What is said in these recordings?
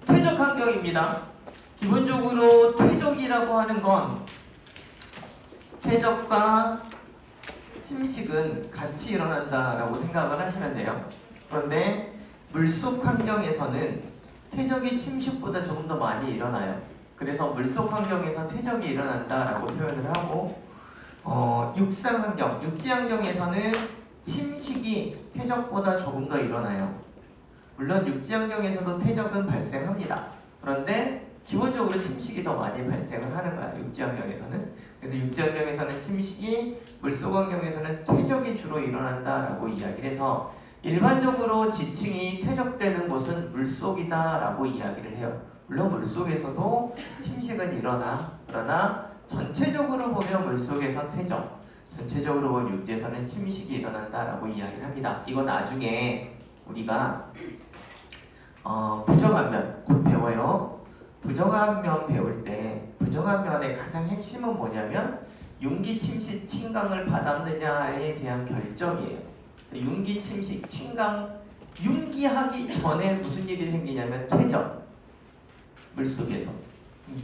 퇴적 환경입니다. 기본적으로 퇴적이라고 하는 건 퇴적과 침식은 같이 일어난다라고 생각을 하시면 돼요. 그런데 물속 환경에서는 퇴적이 침식보다 조금 더 많이 일어나요. 그래서 물속 환경에서 퇴적이 일어난다라고 표현을 하고 육상 환경, 육지 환경에서는 침식이 퇴적보다 조금 더 일어나요. 물론 육지 환경에서도 퇴적은 발생합니다. 그런데 기본적으로 침식이 더 많이 발생을 하는 거야, 육지 환경에서는. 그래서 육지 환경에서는 침식이, 물속 환경에서는 퇴적이 주로 일어난다라고 이야기를 해서 일반적으로 지층이 퇴적되는 곳은 물속이다라고 이야기를 해요. 물론 물속에서도 침식은 일어나, 그러나 전체적으로 보면 물속에서 퇴적, 전체적으로 보면 육지에서는 침식이 일어난다라고 이야기를 합니다. 이건 나중에 우리가 부정한면 곧 배워요. 부정한면 배울 때 부정한면의 가장 핵심은 뭐냐면 융기, 침식, 침강을 받았느냐에 대한 결정이에요. 융기, 침식, 침강, 융기하기 전에 무슨 일이 생기냐면 퇴적, 물속에서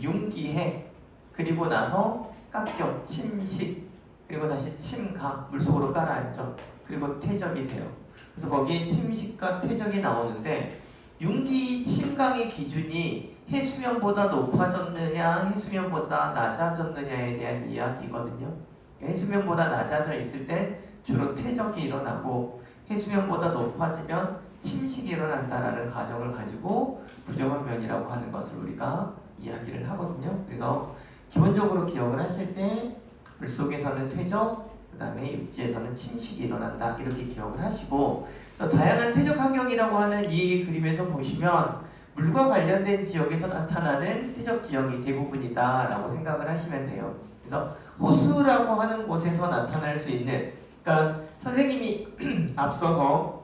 융기해, 그리고 나서 깎여, 침식, 그리고 다시 침강, 물속으로 깔아앉죠. 그리고 퇴적이 돼요. 그래서 거기에 침식과 퇴적이 나오는데 융기, 침강의 기준이 해수면보다 높아졌느냐, 해수면보다 낮아졌느냐에 대한 이야기거든요. 해수면보다 낮아져 있을 때 주로 퇴적이 일어나고 해수면보다 높아지면 침식이 일어난다라는 가정을 가지고 부정한면이라고 하는 것을 우리가 이야기를 하거든요. 그래서 기본적으로 기억을 하실 때 물속에서는 퇴적, 그 다음에 육지에서는 침식이 일어난다, 이렇게 기억을 하시고, 다양한 퇴적 환경이라고 하는 이 그림에서 보시면 물과 관련된 지역에서 나타나는 퇴적 지형이 대부분이다 라고 생각을 하시면 돼요. 그래서 호수라고 하는 곳에서 나타날 수 있는, 그러니까 선생님이 앞서서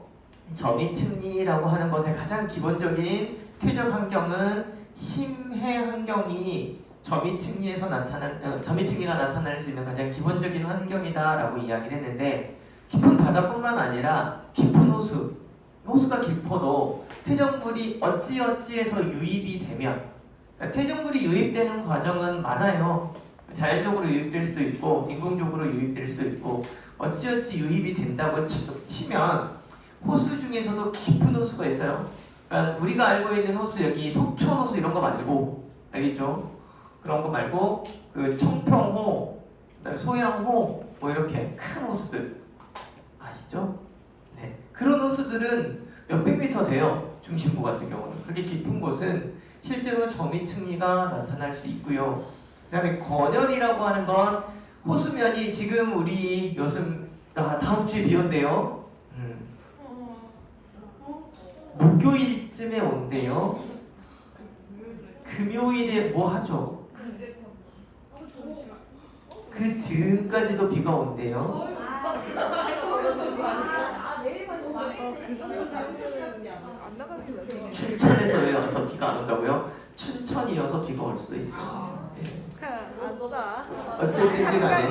저미층리라고 하는 것의 가장 기본적인 퇴적 환경은 심해 환경이 저미층리에서 저미층리가 나타날 수 있는 가장 기본적인 환경이다라고 이야기를 했는데, 깊은 바다뿐만 아니라 깊은 호수가 깊어도 퇴적물이 어찌어찌해서 유입이 되면, 그러니까 퇴적물이 유입되는 과정은 많아요. 자연적으로 유입될 수도 있고 인공적으로 유입될 수도 있고 어찌어찌 유입이 된다고 치면 호수 중에서도 깊은 호수가 있어요. 그러니까 우리가 알고 있는 호수, 여기 속초 호수 이런 거 말고, 알겠죠? 그런 거 말고 그 청평호, 소양호, 뭐 이렇게 큰 호수들 아시죠? 네, 그런 호수들은 몇백 미터 돼요. 중심부 같은 경우는. 그렇게 깊은 곳은 실제로 저미층리가 나타날 수 있고요. 그 다음에 건열이라고 하는 건 호수면이 지금 우리 다음 주에 비 온대요. 목요일쯤에 온대요. 금요일에 뭐 하죠? 그 즈음까지도 비가 온대요. 춘천에서 왜 와서 비가 안 온다고요? 춘천이어서 비가 올 수도 있어요. 아싸. 어쨌든 간에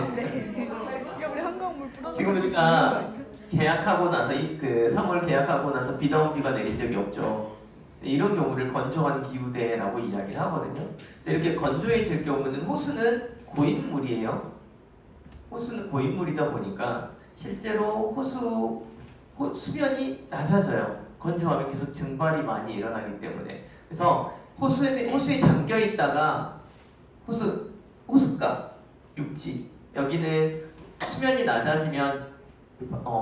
우리 한강물 뿌려서 지금 우리가 계약하고 나서 그 3월 계약하고 나서 비다운 비가 내린 적이 없죠. 이런 경우를 건조한 기후대라고 이야기를 하거든요. 이렇게 건조해질 경우는 호수는 고인물이에요. 호수는 고인물이다 보니까 실제로 수면이 낮아져요. 건조하면 계속 증발이 많이 일어나기 때문에. 그래서 호수에 잠겨 있다가 호숫가, 육지, 여기는 수면이 낮아지면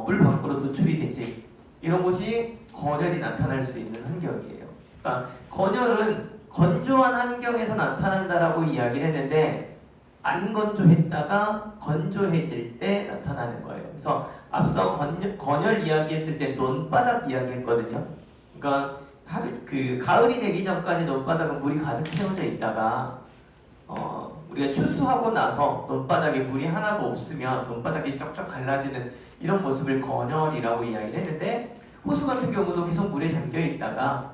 물 밖으로 노출이 되지. 이런 곳이 건열이 나타날 수 있는 환경이에요. 그러니까 건열은 건조한 환경에서 나타난다라고 이야기를 했는데 안 건조했다가 건조해질 때 나타나는 거예요. 그래서 앞서 건열 이야기했을 때 논바닥 이야기했거든요. 그러니까 가을이 되기 전까지 논바닥은 물이 가득 채워져 있다가 우리가 추수하고 나서 논바닥에 물이 하나도 없으면 논바닥이 쩍쩍 갈라지는 이런 모습을 건열이라고 이야기를 했는데, 호수 같은 경우도 계속 물에 잠겨 있다가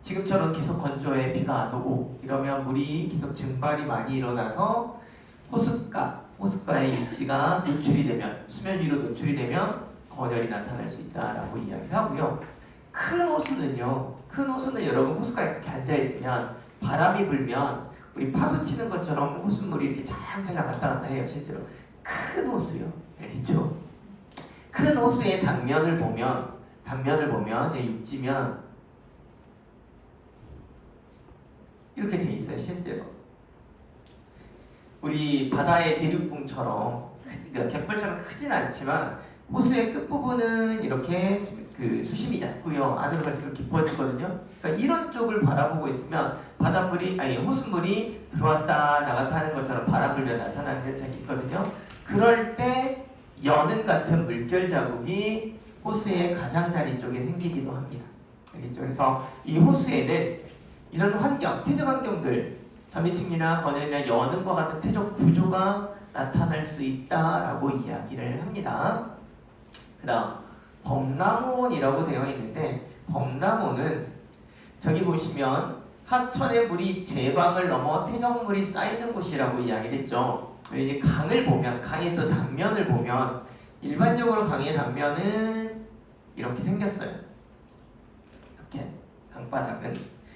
지금처럼 계속 건조해 비가 안 오고 이러면 물이 계속 증발이 많이 일어나서 호숫가의 입지가 노출이 되면, 수면 위로 노출이 되면 건열이 나타날 수 있다라고 이야기를 하고요. 큰 호수는요. 큰 호수는 여러분 호수가 이렇게 앉아 있으면 바람이 불면 우리 파도 치는 것처럼 호수물이 이렇게 자양자양 왔다 갔다 해요. 실제로 큰 호수요. 알겠죠? 큰 호수의 단면을 보면 육지면 이렇게 돼 있어요. 실제로 우리 바다의 대륙붕처럼 그러니까 갯벌처럼 크진 않지만 호수의 끝부분은 이렇게 그 수심이 얕고요. 안으로 갈수록 깊어지거든요. 그러니까 이런 쪽을 바라보고 있으면 호수물이 들어왔다 나갔다 하는 것처럼 바람 불면 나타나는 현상이 있거든요. 그럴 때 연은 같은 물결 자국이 호수의 가장자리 쪽에 생기기도 합니다. 알겠죠? 그래서 이 호수에는 이런 환경, 태적 환경들, 자미층이나 건연이나 연음과 같은 태적 구조가 나타날 수 있다라고 이야기를 합니다. 그 다음 범람원이라고 되어 있는데 범람원은 저기 보시면 하천의 물이 제방을 넘어 태적물이 쌓이는 곳이라고 이야기를 했죠. 이제 강을 보면 강의 단면을 보면 일반적으로 강의 단면은 이렇게 생겼어요. 이렇게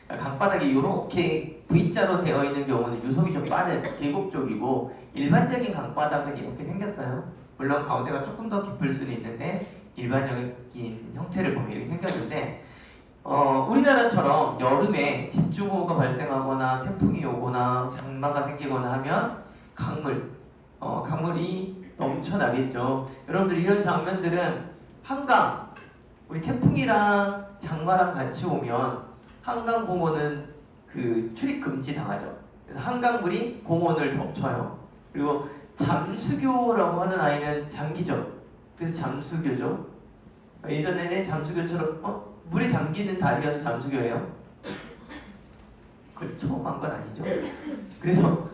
강바닥이 이렇게 V자로 되어 있는 경우는 유속이 좀 빠른 계곡 쪽이고 일반적인 강바닥은 이렇게 생겼어요. 물론 가운데가 조금 더 깊을 수는 있는데 일반적인 형태를 보면 이렇게 생겼는데 우리나라처럼 여름에 집중호우가 발생하거나 태풍이 오거나 장마가 생기거나 하면 강물이 넘쳐나겠죠. 여러분들 이런 장면들은 한강, 우리 태풍이랑 장마랑 같이 오면 한강공원은 그 출입 금지 당하죠. 그래서 한강물이 공원을 덮쳐요. 그리고 잠수교라고 하는 아이는 장기죠. 그래서 잠수교죠. 예전에는 잠수교처럼 물에 잠기는 다리여서 잠수교예요. 그걸 처음 한 건 아니죠. 그래서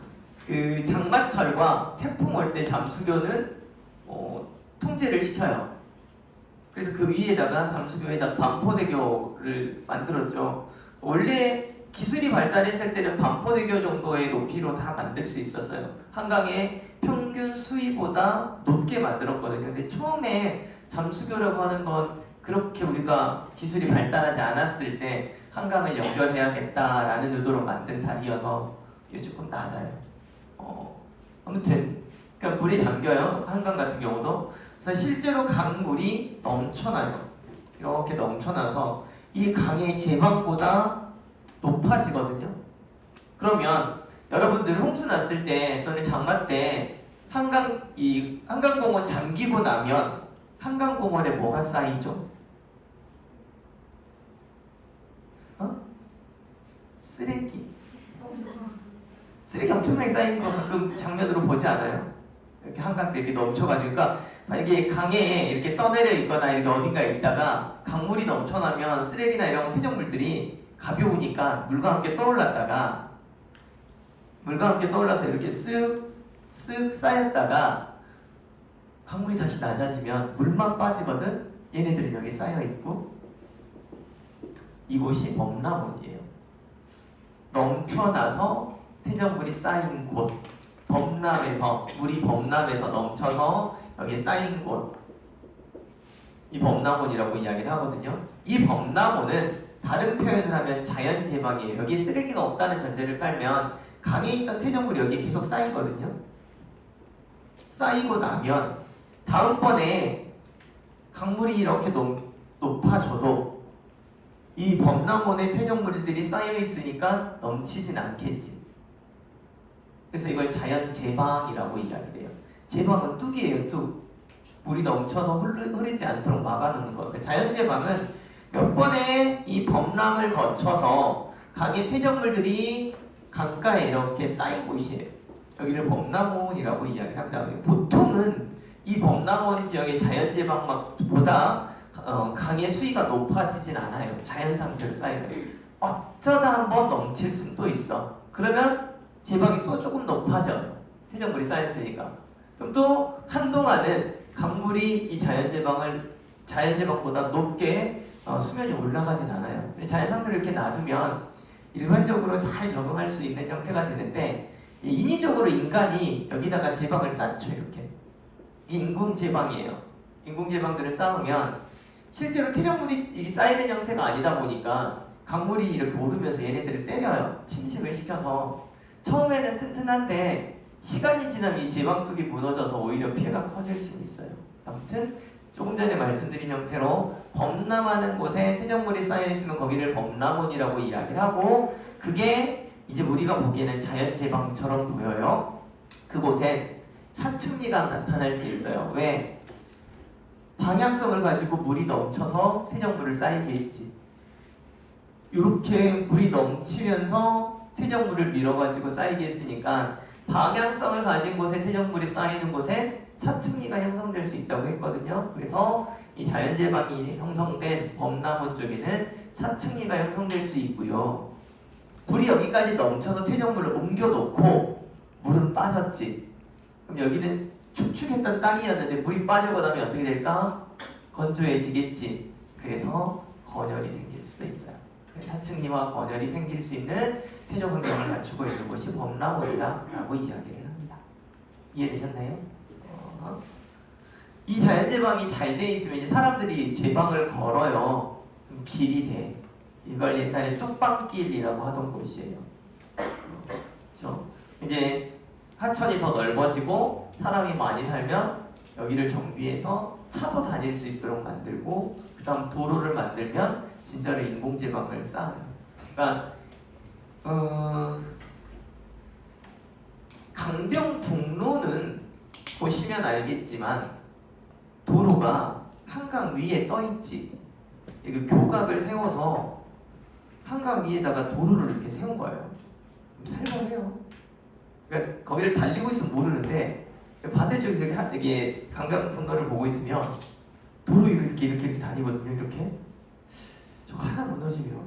그 장마철과 태풍 올 때 잠수교는 통제를 시켜요. 그래서 그 위에다가 잠수교에다 반포대교를 만들었죠. 원래 기술이 발달했을 때는 반포대교 정도의 높이로 다 만들 수 있었어요. 한강의 평균 수위보다 높게 만들었거든요. 근데 처음에 잠수교라고 하는 건 그렇게 우리가 기술이 발달하지 않았을 때 한강을 연결해야겠다라는 의도로 만든 다리여서 이게 조금 낮아요. 아무튼 그러니까 물이 잠겨요. 한강 같은 경우도. 그래서 실제로 강물이 넘쳐나요. 이렇게 넘쳐나서 이 강의 제방보다 높아지거든요. 그러면 여러분들 홍수 났을 때 또는 장마 때 한강공원 잠기고 나면 한강공원에 뭐가 쌓이죠? 쓰레기 엄청나게 쌓이는 거 가끔 장면으로 보지 않아요? 이렇게 한강 때 이렇게 넘쳐가지고 그러니까 만약에 강에 이렇게 떠내려 있거나 이렇게 어딘가에 있다가 강물이 넘쳐나면 쓰레기나 이런 퇴적물들이 가벼우니까 물과 함께 떠올라서 이렇게 쓱 쌓였다가 강물이 다시 낮아지면 물만 빠지거든. 얘네들은 여기 쌓여 있고 이곳이 범람원이에요. 넘쳐나서 퇴적물이 쌓인 곳, 물이 범람해서 넘쳐서 여기에 쌓인 곳, 이 범람원이라고 이야기를 하거든요. 이 범람원은 다른 표현을 하면 자연제방이에요. 여기에 쓰레기가 없다는 전제를 깔면 강에 있던 퇴적물이 여기에 계속 쌓이거든요. 쌓이고 나면 다음번에 강물이 이렇게 높아져도 이 범람원의 퇴적물들이 쌓여 있으니까 넘치진 않겠지. 그래서 이걸 자연제방이라고 이야기해요. 제방은 뚝이에요, 뚝. 물이 넘쳐서 흐르지 않도록 막아놓는 거예요. 자연제방은 몇 번의 이 범람을 거쳐서 강의 퇴적물들이 강가에 이렇게 쌓인 곳이에요. 여기를 범람원이라고 이야기를 합니다. 보통은 이 범람원 지역의 자연제방보다 강의 수위가 높아지진 않아요. 자연 상태로 쌓이면 어쩌다 한번 넘칠 수도 있어. 그러면 제방이 또 조금 높아져요. 퇴적물이 쌓였으니까. 그럼 또 한동안은 강물이 이 자연제방보다 높게 수면이 올라가진 않아요. 자연 상태로 이렇게 놔두면 일반적으로 잘 적응할 수 있는 형태가 되는데 인위적으로 인간이 여기다가 제방을 쌓죠. 이렇게. 이게 인공제방이에요. 인공제방들을 쌓으면 실제로 퇴적물이 쌓이는 형태가 아니다 보니까 강물이 이렇게 오르면서 얘네들을 때려요. 침식을 시켜서. 처음에는 튼튼한데 시간이 지나면 이 제방뚝이 무너져서 오히려 피해가 커질 수 있어요. 아무튼 조금 전에 말씀드린 형태로 범람하는 곳에 퇴적물이 쌓여 있으면 거기를 범람원이라고 이야기를 하고, 그게 이제 우리가 보기에는 자연 제방처럼 보여요. 그곳에 사층리가 나타날 수 있어요. 왜? 방향성을 가지고 물이 넘쳐서 퇴적물을 쌓이게 했지. 이렇게 물이 넘치면서 퇴적물을 밀어가지고 쌓이게 했으니까 방향성을 가진 곳에 퇴적물이 쌓이는 곳에 사층리가 형성될 수 있다고 했거든요. 그래서 이 자연제방이 형성된 범람원 쪽에는 사층리가 형성될 수 있고요. 물이 여기까지 넘쳐서 퇴적물을 옮겨놓고 물은 빠졌지. 그럼 여기는 축축했던 땅이었는데 물이 빠지고 나면 어떻게 될까? 건조해지겠지. 그래서 건열이 생길 수도 있어요. 사층리와 건열이 생길 수 있는 퇴적 환경을 갖추고 있는 곳이 범람원이다라고 이야기를 합니다. 이해되셨나요? 이 자연제방이 잘 돼 있으면 이제 사람들이 제방을 걸어요. 그럼 길이 돼. 이걸 옛날에 쪽방길이라고 하던 곳이에요. 그렇죠? 이제 하천이 더 넓어지고 사람이 많이 살면 여기를 정비해서 차도 다닐 수 있도록 만들고, 그 다음 도로를 만들면 진짜로 인공제방을 쌓아요. 그러니까 강변북로는 보시면 알겠지만 도로가 한강 위에 떠 있지. 이거 교각을 세워서 한강 위에다가 도로를 이렇게 세운 거예요. 살벌해요. 그러니까 거기를 달리고 있으면 모르는데 반대쪽에서 이게 강변북로를 보고 있으면 도로 이렇게 다니거든요. 이렇게 저 하나 무너지면.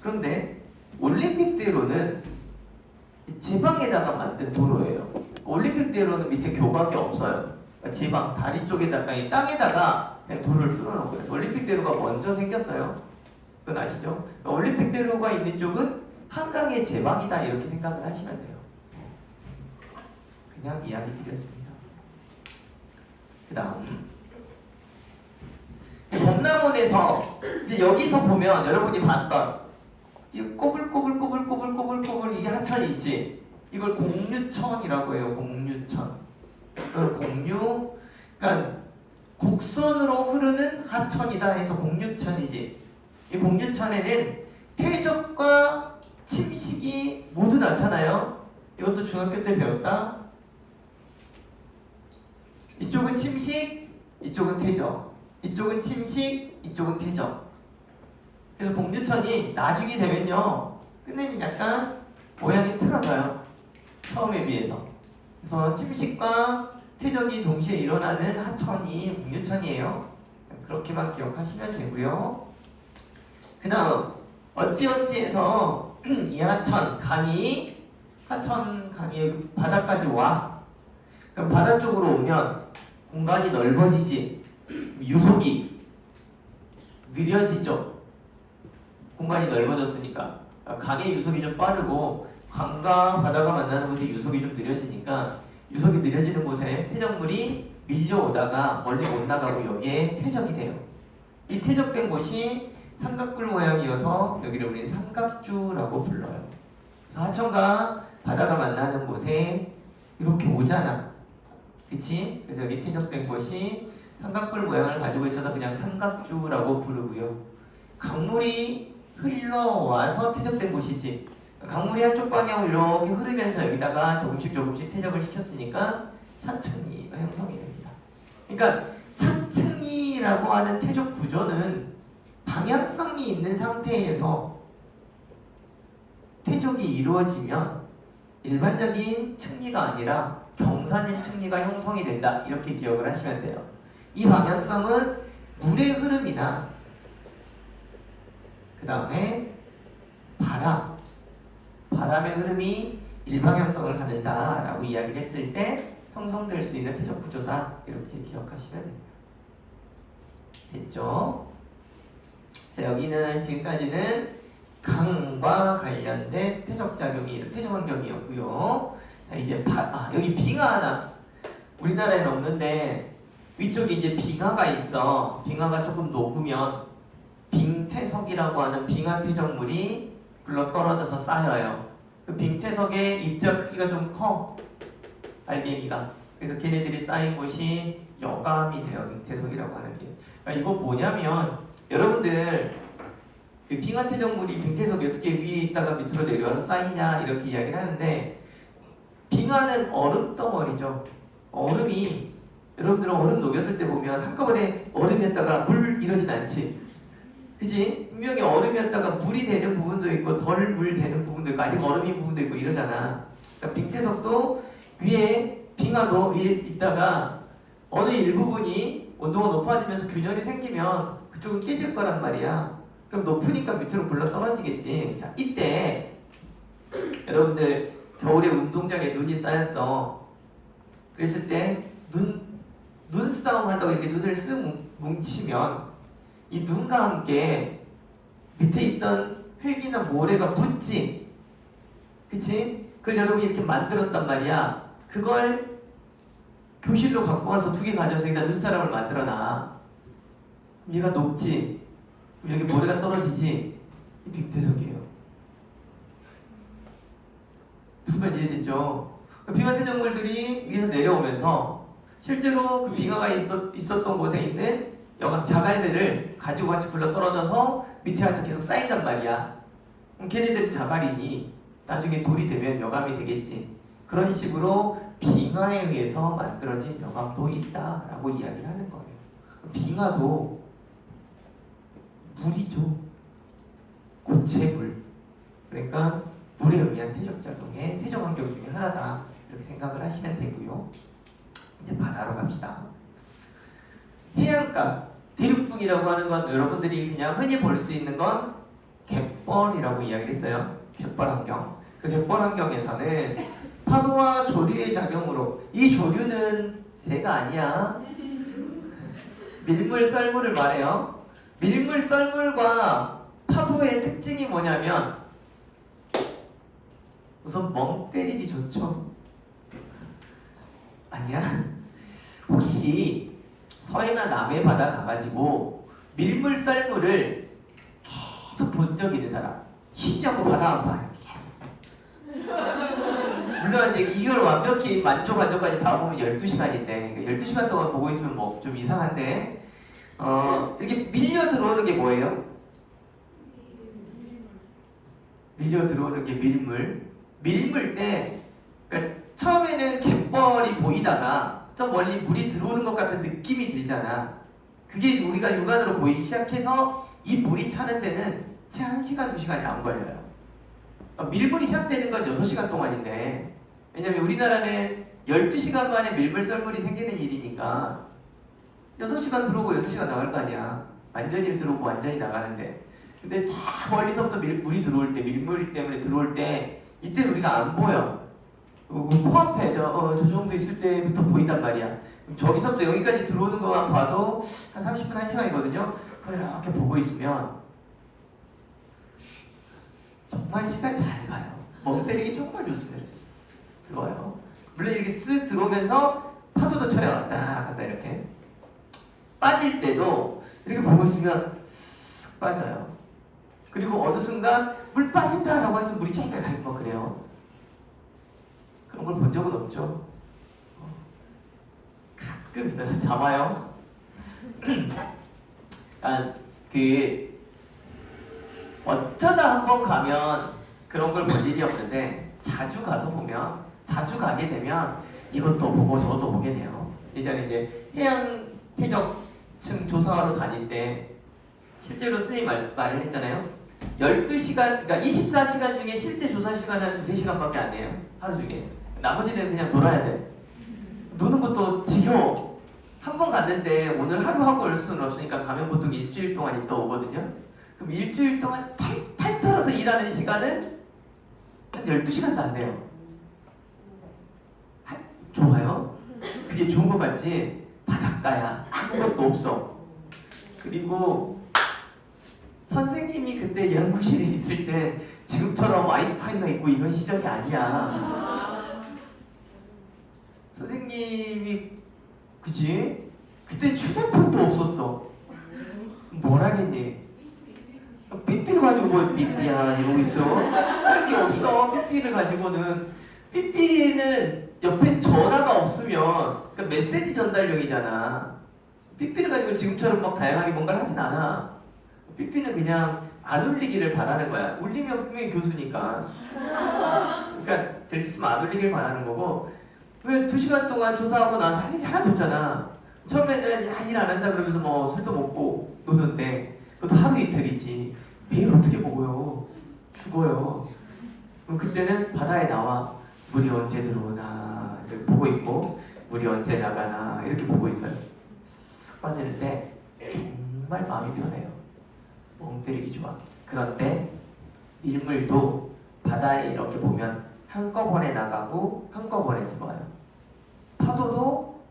그런데 올림픽대로는 제방에다가 만든 도로예요. 올림픽대로는 밑에 교각이 없어요. 그러니까 제방 다리 쪽에다가 이 땅에다가 그냥 도로를 뚫어놓은 거예요. 올림픽대로가 먼저 생겼어요. 그건 아시죠? 그러니까 올림픽대로가 있는 쪽은 한강의 제방이다 이렇게 생각을 하시면 돼요. 그냥 이야기 드렸습니다. 그 다음 범람원에서 이제 여기서 보면 여러분이 봤던 이 꼬불꼬불 이게 하천이 있지. 이걸 공류천이라고 해요. 공류천. 이걸 공류, 그러니까 곡선으로 흐르는 하천이다 해서 공류천이지. 이 공류천에는 퇴적과 침식이 모두 나타나요. 이것도 중학교 때 배웠다. 이쪽은 침식, 이쪽은 퇴적. 이쪽은 침식, 이쪽은 퇴적. 그래서 공류천이 나중에 되면요, 끝내는 약간 모양이 틀어져요. 처음에 비해서. 그래서 침식과 퇴적이 동시에 일어나는 하천이 공류천이에요. 그렇게만 기억하시면 되고요. 그 다음 어찌어찌해서 이 하천 강이 바다까지 와. 그럼 바다 쪽으로 오면 공간이 넓어지지. 유속이 느려지죠. 공간이 넓어졌으니까 강의 유속이 좀 빠르고 강과 바다가 만나는 곳에 유속이 좀 느려지니까 유속이 느려지는 곳에 퇴적물이 밀려오다가 멀리 못 나가고 여기에 퇴적이 돼요. 이 퇴적된 곳이 삼각굴 모양이어서 여기를 우리는 삼각주라고 불러요. 그래서 하천과 바다가 만나는 곳에 이렇게 오잖아. 그치? 그래서 여기 퇴적된 곳이 삼각굴 모양을 가지고 있어서 그냥 삼각주라고 부르고요. 강물이 흘러와서 퇴적된 곳이지. 강물이 한쪽 방향으로 이렇게 흐르면서 여기다가 조금씩 퇴적을 시켰으니까 사층리가 형성이 됩니다. 그러니까 사층리라고 하는 퇴적 구조는 방향성이 있는 상태에서 퇴적이 이루어지면 일반적인 층리가 아니라 경사진 층리가 형성이 된다. 이렇게 기억을 하시면 돼요. 이 방향성은 물의 흐름이나 그 다음에 바람의 흐름이 일방향성을 갖는다라고 이야기를 했을 때 형성될 수 있는 퇴적 구조다. 이렇게 기억하시면 됩니다. 됐죠? 자, 여기는 지금까지는 강과 관련된 퇴적 환경이었고요. 자, 이제 여기 빙하 하나 우리나라에는 없는데 위쪽에 이제 빙하가 있어. 빙하가 조금 녹으면 빙태석이라고 하는 빙하퇴적물이 굴러 떨어져서 쌓여요. 그 빙태석의 입자 크기가 좀 커. RDM이가. 그래서 걔네들이 쌓인 곳이 여감이 돼요. 빙태석이라고 하는 게. 그러니까 이거 뭐냐면 여러분들 그 빙하퇴적물이 빙태석이 어떻게 위에 있다가 밑으로 내려와서 쌓이냐 이렇게 이야기를 하는데 빙하는 얼음 덩어리죠. 얼음이 여러분들은 얼음 녹였을 때 보면 한꺼번에 얼음이었다가 물 이러진 않지. 그지? 분명히 얼음이었다가 물이 되는 부분도 있고 덜 물 되는 부분도 있고 아직 얼음인 부분도 있고 이러잖아. 그러니까 빙태석도 위에 빙하도 위에 있다가 어느 일부분이 온도가 높아지면서 균열이 생기면 그쪽은 깨질 거란 말이야. 그럼 높으니까 밑으로 굴러 떨어지겠지. 자, 이때 여러분들 겨울에 운동장에 눈이 쌓였어. 그랬을 때 눈싸움 한다고 이렇게 눈을 쓱 뭉치면 이 눈과 함께 밑에 있던 흙이나 모래가 묻지. 그치? 그걸 여러분이 이렇게 만들었단 말이야. 그걸 교실로 갖고 와서 2개 가져서 여기다 눈사람을 만들어놔. 얘가 녹지. 여기 모래가 떨어지지. 이 빙태석이에요. 무슨 말인지 이해됐죠? 빙하퇴적물들이 위에서 내려오면서 실제로 그 빙하가 있었던 곳에 있는 여간 자갈들을 가지고 같이 굴러 떨어져서 밑에 와서 계속 쌓인단 말이야. 그럼 걔네들은 자갈이니 나중에 돌이 되면 여감이 되겠지. 그런 식으로 빙하에 의해서 만들어진 여감도 있다라고 이야기를 하는 거예요. 빙하도 물이죠. 고체물. 그러니까 물에 의한 퇴적작용의 퇴적 환경 중에 하나다. 이렇게 생각을 하시면 되고요. 이제 바다로 갑시다. 해안가, 대륙붕이라고 하는 건 여러분들이 그냥 흔히 볼 수 있는 건 갯벌이라고 이야기를 했어요. 갯벌 환경. 그 갯벌 환경에서는 파도와 조류의 작용으로 이 조류는 새가 아니야. 밀물, 썰물을 말해요. 밀물, 썰물과 파도의 특징이 뭐냐면 우선 멍 때리기 좋죠. 아니야? 혹시 서해나 남해 바다 가가지고 밀물, 썰물을 계속 본 적 있는 사람? 쉬지 않고 바다 안 봐요. 물론 이제 이걸 완벽히 만족까지 다 보면 12시간인데 12시간 동안 보고 있으면 뭐 좀 이상한데 이렇게 밀려 들어오는 게 뭐예요? 밀려 들어오는 게 밀물 때 그러니까 처음에는 갯벌이 보이다가 저 멀리 물이 들어오는 것 같은 느낌이 들잖아. 그게 우리가 육안으로 보이기 시작해서 이 물이 차는 데는 채 1시간, 2시간이 안 걸려요. 밀물이 시작되는 건 6시간 동안인데 왜냐면 우리나라는 12시간 만에 밀물 썰물이 생기는 일이니까 6시간 들어오고 6시간 나갈 거 아니야. 완전히 들어오고 완전히 나가는데 근데 저 멀리서부터 물이 들어올 때 밀물 때문에 들어올 때 이때 우리가 안 보여. 코앞에 저 정도 있을 때부터 보인단 말이야. 저기서부터 여기까지 들어오는 것만 봐도 한 30분, 1시간이거든요. 그걸 이렇게 보고 있으면 정말 시간 잘 가요. 멍 때리기 정말 좋습니다. 들어와요. 물론 이렇게 쓱 들어오면서 파도도 쳐요. 왔다 갔다 이렇게. 빠질 때도 이렇게 보고 있으면 쓱 빠져요. 그리고 어느 순간 물 빠진다라고 해서 물이 저기까지 갈 거 그래요. 그런 걸 본 적은 없죠. 가끔 있어요. 잡아요. 어쩌다 한번 가면 그런 걸 볼 일이 없는데 자주 가서 보면 자주 가게 되면 이것도 보고 저것도 보게 돼요. 예전에 이제 해양 퇴적층 조사하러 다닐 때 실제로 선생님이 말을 했잖아요. 12시간, 그러니까 24시간 중에 실제 조사 시간은 한 2-3시간밖에 안 돼요. 하루 중에. 나머지는 그냥 놀아야 돼. 노는 것도 지겨워. 한 번 갔는데 오늘 하루 하고 올 수는 없으니까 가면 보통 일주일 동안 있다 오거든요. 그럼 일주일 동안 탈 털어서 일하는 시간은 한 12시간도 안 돼요. 좋아요? 그게 좋은 것 같지? 바닷가야. 아무것도 없어. 그리고 선생님이 그때 연구실에 있을 때 지금처럼 와이파이가 있고 이런 시절이 아니야. 선생님이 그치? 그때 휴대폰도 없었어. 뭘 하겠니? 삐삐를 가지고 뭐 삐삐야 이러고 있어. 할 게 없어. 삐삐를 가지고는. 삐삐는 옆에 전화가 없으면 그러니까 메시지 전달용이잖아. 삐삐를 가지고 지금처럼 막 다양하게 뭔가를 하진 않아. 삐삐는 그냥 안 울리기를 바라는 거야. 울리면 분명히 교수니까. 그러니까 될 수 있으면 안 울리길 바라는 거고. 왜 2시간 동안 조사하고 나서 할 일이 하나도 없잖아. 처음에는 야, 일 안 한다 그러면서 뭐 술도 먹고 노는데 그것도 하루 이틀이지. 매일 어떻게 보고요? 죽어요. 그럼 그때는 바다에 나와 물이 언제 들어오나 이렇게 보고 있고 물이 언제 나가나 이렇게 보고 있어요. 쓱 빠지는데 정말 마음이 편해요. 멍 때리기 좋아. 그런데 일물도 바다에 이렇게 보면 한꺼번에 나가고 한꺼번에 들어와요. 파도도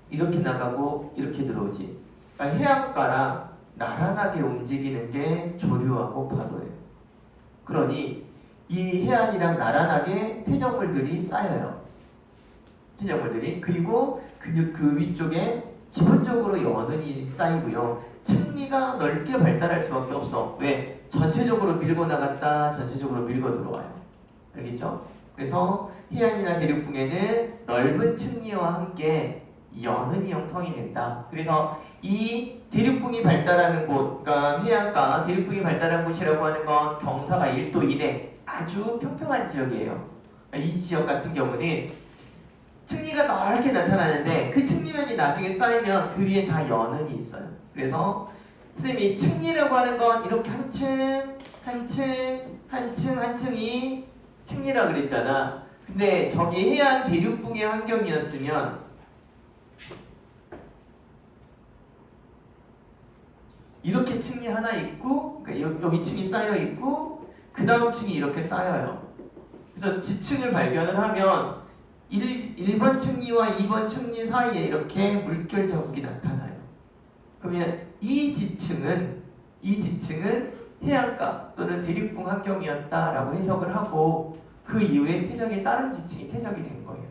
이렇게 나가고 이렇게 들어오지. 그러니까 해안가랑 나란하게 움직이는 게 조류하고 파도예요. 그러니 이 해안이랑 나란하게 퇴적물들이 쌓여요. 퇴적물들이. 그리고 그 위쪽에 기본적으로 연은이 쌓이고요. 층리가 넓게 발달할 수밖에 없어. 왜? 전체적으로 밀고 나갔다 전체적으로 밀고 들어와요. 알겠죠? 그래서 해안이나 대륙붕에는 넓은 층리와 함께 연은이 형성이 된다. 그래서 이 대륙붕이 발달하는 곳, 그러니까 해안가 대륙붕이 발달한 곳이라고 하는 건 경사가 1도 이내 아주 평평한 지역이에요. 이 지역 같은 경우는 층리가 넓게 나타나는데 그 층리면이 나중에 쌓이면 그 위에 다 연은이 있어요. 그래서 선생님이 층리라고 하는 건 이렇게 한 층, 한 층, 한 층, 한 층이 층리라 그랬잖아. 근데 저기 해안 대륙붕의 환경이었으면 이렇게 층이 하나 있고, 그러니까 여기 층이 쌓여 있고, 그 다음 층이 이렇게 쌓여요. 그래서 지층을 발견을 하면 1번 층리와 2번 층리 사이에 이렇게 물결 자국이 나타나요. 그러면 이 지층은 해안가 또는 대륙붕 환경이었다라고 해석을 하고 그 이후에 퇴적이 다른 지층이 퇴적이 된 거예요.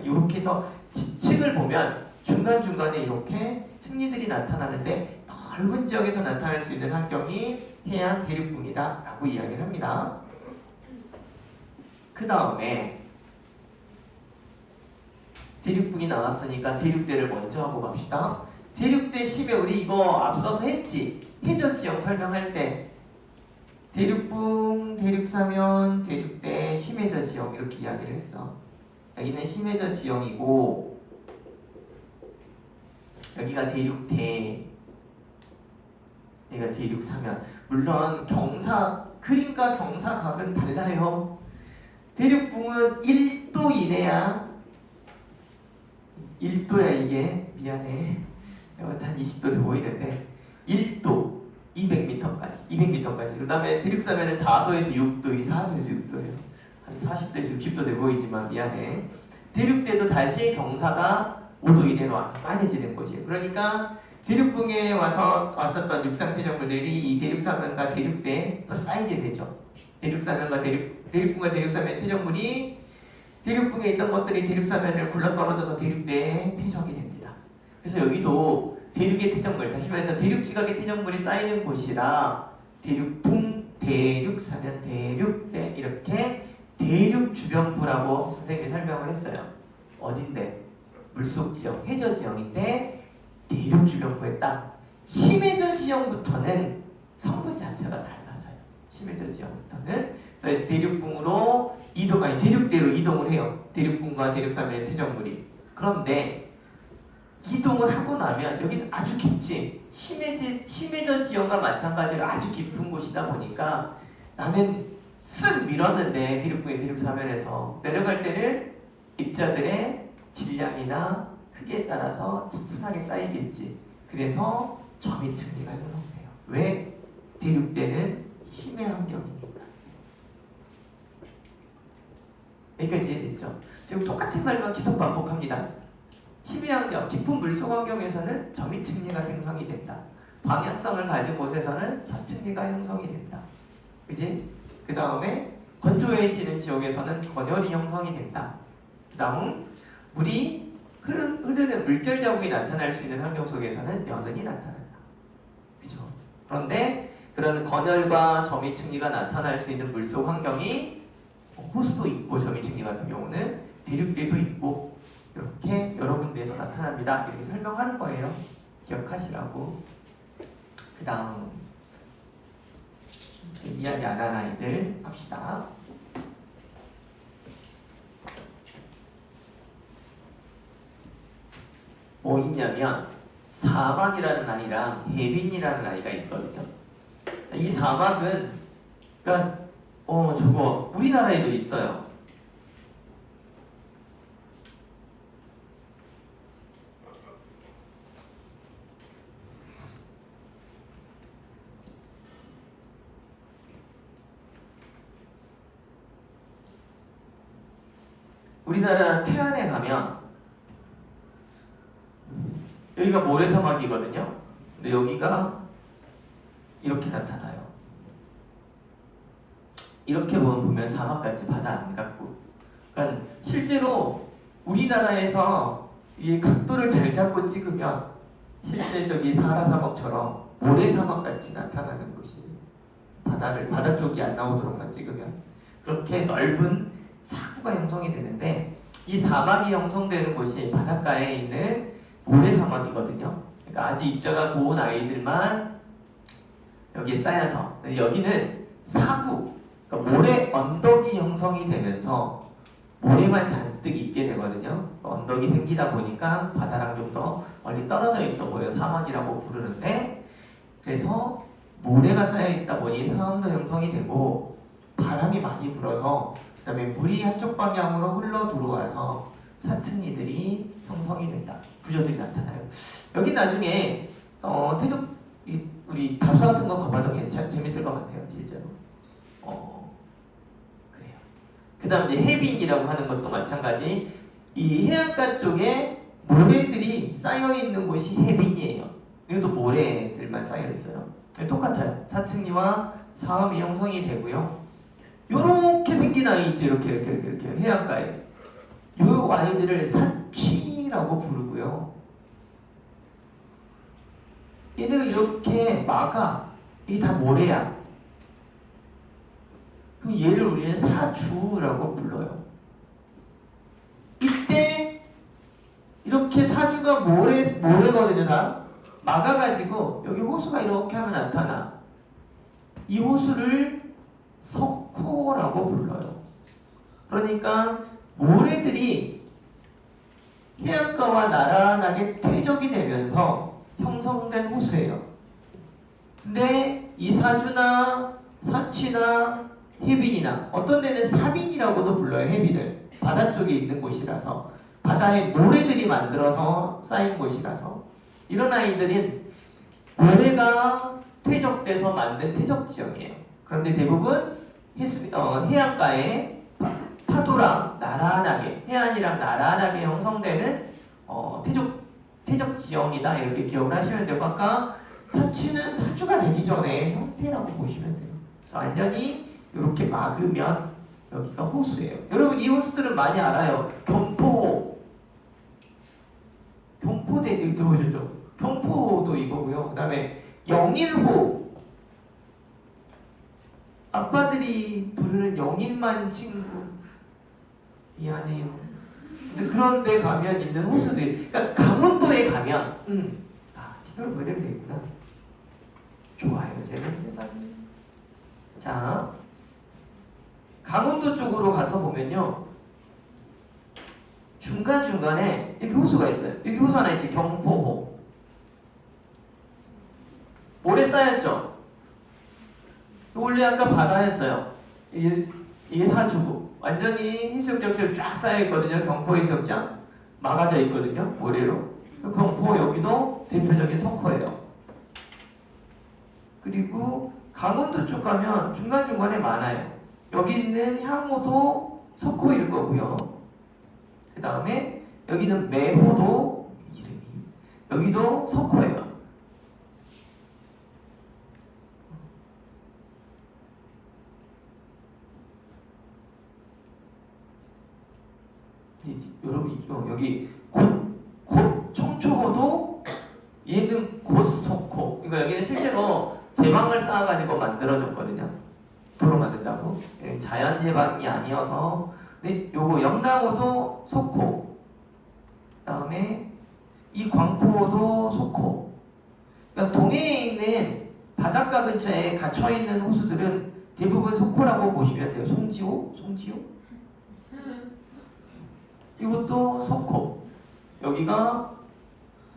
이렇게 해서 지층을 보면 중간중간에 이렇게 층리들이 나타나는데 넓은 지역에서 나타날 수 있는 환경이 해안 대륙붕이다 라고 이야기를 합니다. 그 다음에 대륙붕이 나왔으니까 대륙대를 먼저 하고 갑시다. 대륙대 10에 우리 이거 앞서서 했지. 해저지형 설명할 때 대륙붕, 대륙사면, 대륙대, 심해저지형 이렇게 이야기를 했어. 여기는 심해저지형이고 여기가 대륙대, 여기가 대륙사면. 물론 그림과 경사각은 달라요. 대륙붕은 1도 이내야. 1도야 이게. 미안해. 한 20도 돼 보이는데 1도 200m까지. 그 다음에 대륙사면은 4도에서 6도, 4도에서 6도예요. 한 40도에서 60도 돼 보이지만 미안해. 대륙대도 다시 경사가 5도 이내로 많아지는 곳이에요. 그러니까 대륙붕에 왔었던 육상퇴적물들이 이 대륙사면과 대륙대에 또 쌓이게 되죠. 대륙붕과 대륙사면 퇴적물이 대륙붕에 있던 것들이 대륙사면을 굴러떨어져서 대륙대에 퇴적이 됩니다. 그래서 여기도 대륙의 퇴적물, 다시 말해서 대륙지각의 퇴적물이 쌓이는 곳이라 대륙붕, 대륙사면, 대륙대 이렇게 대륙주변부라고 선생님이 설명을 했어요. 어딘데? 물속지형, 해저지형인데 대륙주변부에 딱 심해저지형부터는 성분 자체가 달라져요. 심해저지형부터는 그래서 대륙붕으로 대륙대로 이동을 해요. 대륙붕과 대륙사면의 퇴적물이. 그런데 이동을 하고 나면 여기는 아주 깊지. 심해저 지형과 마찬가지로 아주 깊은 곳이다 보니까 나는 쓱 밀었는데 대륙붕의 대륙사면에서 내려갈 때는 입자들의 질량이나 크기에 따라서 차분하게 쌓이겠지. 그래서 점이 층리가 형성돼요. 왜? 대륙대는 심해 환경이니까. 여기까지 이해됐죠? 지금 똑같은 말만 계속 반복합니다. 심해 환경, 깊은 물속 환경에서는 점이 층리가 생성이 된다. 방향성을 가진 곳에서는 사층리가 형성이 된다. 그지? 그 다음에 건조해지는 지역에서는 건열이 형성이 된다. 그 다음 물이 흐르는 물결 자국이 나타날 수 있는 환경 속에서는 연은이 나타난다. 그죠? 그런데 그런 건열과 점이층리가 나타날 수 있는 물속 환경이 호수도 있고 점이층리 같은 경우는 대륙대도 있고 이렇게 여러 군데에서 나타납니다. 이렇게 설명하는 거예요. 기억하시라고. 그 다음 이야기 안 한 아이들 합시다. 뭐 있냐면 사막이라는 아이랑 해빈이라는 아이가 있거든요. 이 사막은 그러니까 저거 우리나라에도 있어요. 우리나라 태안에 가면 여기가 모래사막이거든요. 근데 여기가 이렇게 나타나요. 이렇게 보면 사막같이 바다 안 같고. 그러니까 실제로 우리나라에서 이 각도를 잘 잡고 찍으면 실제 저기 사하라사막처럼 모래사막같이 나타나는 곳이 바다 쪽이 안 나오도록만 찍으면 그렇게 넓은 사구가 형성이 되는데 이 사막이 형성되는 곳이 바닷가에 있는 모래사막이거든요. 그러니까 아주 입자가 고운 아이들만 여기에 쌓여서 여기는 사구, 그러니까 모래 언덕이 형성이 되면서 모래만 잔뜩 있게 되거든요. 언덕이 생기다 보니까 바다랑 좀 더 멀리 떨어져 있어 보여 사막이라고 부르는데 그래서 모래가 쌓여 있다 보니 상암도 형성이 되고 바람이 많이 불어서 그 다음에 물이 한쪽 방향으로 흘러 들어와서 사층리들이 형성이 된다. 구조들이 나타나요. 여기 나중에 태적 우리 답사 같은 거 가봐도 재밌을 것 같아요. 실제로. 그래요. 그 다음 이제 해빙이라고 하는 것도 마찬가지. 이 해안가 쪽에 모래들이 쌓여 있는 곳이 해빙이에요. 여기도 모래들만 쌓여 있어요. 똑같아요. 사층리와 사암이 형성이 되고요. 요렇게 생긴 아이 있죠. 이렇게 해안가에. 요 아이들을 사취라고 부르고요. 얘네가 이렇게 막아. 이게 다 모래야. 그럼 얘를 우리는 사주라고 불러요. 이때 이렇게 사주가 모래거든요. 다 막아가지고 여기 호수가 이렇게 하면 나타나. 이 호수를 석호라고 불러요. 그러니까 모래들이 해안가와 나란하게 퇴적이 되면서 형성된 호수예요. 근데 이 사주나 사취나 해빈이나 어떤 데는 사빈이라고도 불러요. 해빈을 바다 쪽에 있는 곳이라서 바다에 모래들이 만들어서 쌓인 곳이라서 이런 아이들은 모래가 퇴적돼서 만든 퇴적 지형이에요. 그런데 대부분 해안가에 파도랑 나란하게 해안이랑 나란하게 형성되는 퇴적 지형이다 이렇게 기억을 하시면 되고 아까 사취는 사주가 되기 전에 형태라고 보시면 돼요. 완전히 이렇게 막으면 여기가 호수예요. 여러분 이 호수들은 많이 알아요. 경포대 들어보셨죠? 경포도 이거고요. 그 다음에 영일호 아빠들이 부르는 영일만 친구 미안해요. 근데 그런 데 가면 있는 호수들 그러니까 강원도에 가면 지도를 보여드리면 되겠구나. 좋아요. 세 번째 사진. 자 강원도 쪽으로 가서 보면요. 중간중간에 이렇게 호수가 있어요. 여기 호수 하나 있지. 경포호. 모래 쌓였죠? 원래 아까 바다였어요. 이게 사주고 완전히 해수욕장처럼 쫙 쌓여있거든요. 경포 해수욕장 막아져 있거든요. 모래로. 경포 여기도 대표적인 석호예요. 그리고 강원도 쪽 가면 중간중간에 많아요. 여기 있는 향호도 석호일 거고요. 그 다음에 여기는 매호도 이름이 여기도 석호예요. 여러분 있죠? 여기 얘는 고속호. 그러니까 여기는 실제로 제방을 쌓아가지고 만들어졌거든요. 도로 만든다고. 자연 제방이 아니어서. 근데 요거 영랑호도 속호. 그다음에 이 광포호도 속호. 그러니까 동해에 있는 바닷가 근처에 갇혀 있는 호수들은 대부분 속호라고 보시면 돼요. 송지호, 이것도 속호. 여기가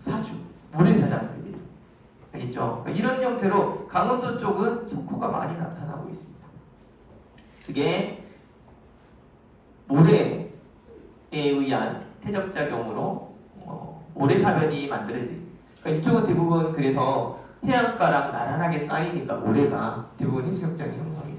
사주, 모래사장들이에요. 알겠죠? 그러니까 이런 형태로 강원도 쪽은 속호가 많이 나타나고 있습니다. 그게 모래에 의한 퇴적작용으로 모래사변이 만들어집니다. 그러니까 이쪽은 대부분 그래서 해안가랑 나란하게 쌓이니까 모래가 대부분 해수욕장이 형성이